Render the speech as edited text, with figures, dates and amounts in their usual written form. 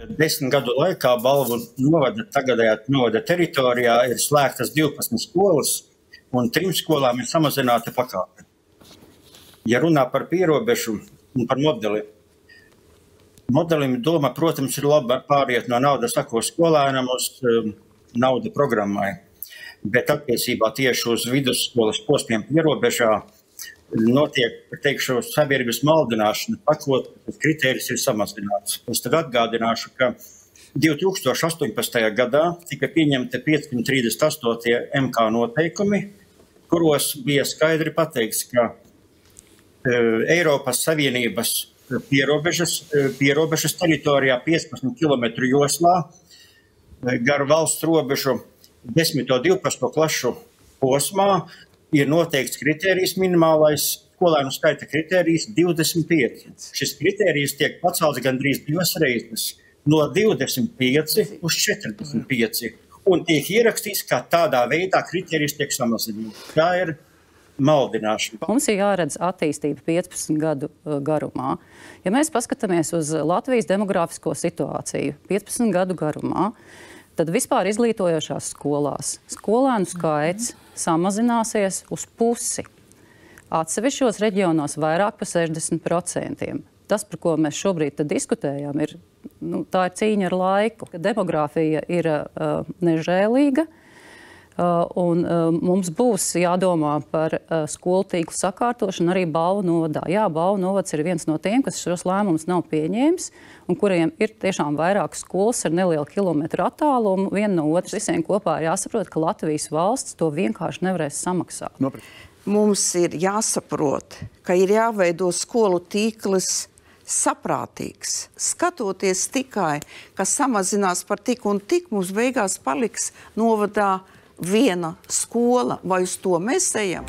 10 gadu laikā Balvu novada tagadējā novada teritorijā ir slēgtas 12 skolas, un 3 skolām ir samazināta pakāpe. Ja runā par pierobežu un par modelim doma, protams, ir laba pāriet no naudas sako skolēnam uz naudu programmai, bet attiecībā tieši uz vidusskolas posmiem pierobežā notiek, teikšu, sabiedrības maldināšana, pakotnes kritērijs ir samazināts. Es tad atgādināšu, ka 2018. gadā tika pieņemti 538 MK noteikumi, kuros bija skaidri pateikts, ka Eiropas Savienības pierobežas teritorijā 15 km joslā gar valsts robežu 10.12. klašu posmā ir noteikts kritērijs minimālais, skolēnu skaita kritērijs 25. Šis kritērijs tiek pacelts gandrīz 2 reizes, no 25 uz 45. Un tiek ierakstīts, ka tādā veidā kritērijs tiek samazināts. Tā ir maldināšana. Mums ir jāredz attīstība 15 gadu garumā. Ja mēs paskatāmies uz Latvijas demografisko situāciju 15 gadu garumā, tad vispār izglītojošās skolās skolēnu skaits samazināsies uz pusi. Atsevišķos reģionos vairāk par 60%. Tas, par ko mēs šobrīd diskutējam, tā ir cīņa ar laiku. Demogrāfija ir nežēlīga, un mums būs jādomā par skolu tīklu sakārtošanu arī Balvu novadā. Jā, Balvu novads ir viens no tiem, kas šos lēmumus nav pieņēmis, un kuriem ir tiešām vairāk skolas ar nelielu kilometru attālumu, viena no otras. Visiem kopā ir jāsaprot, ka Latvijas valsts to vienkārši nevarēs samaksāt. Mums ir jāsaprot, ka ir jāveido skolu tīkls saprātīgs. Skatoties tikai, ka samazinās par tik un tik, mums beigās paliks novadā viena skola, vai uz to mēs ejam?